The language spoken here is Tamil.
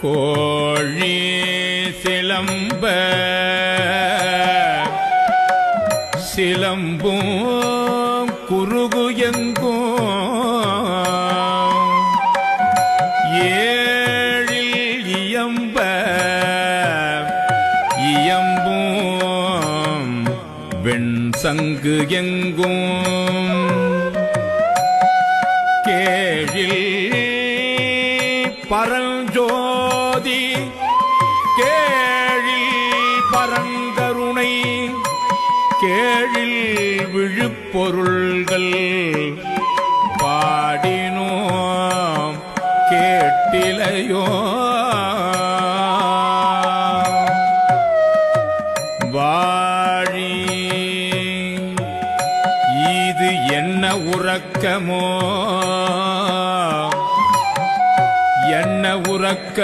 கோழி சிலம்ப சிலம்பும் குருகு எங்கும் ஏழில் இயம்ப இயம்பும் வெண்சங்கு எங்கும் கேழில் பரஞ்சோதி கேழில் பரங்கருணை கேழில் விழுப்பொருள்கள் பாடினோம் கேட்டிலையோ வாழி இது என்ன உறக்கமோ என்ன உறக்க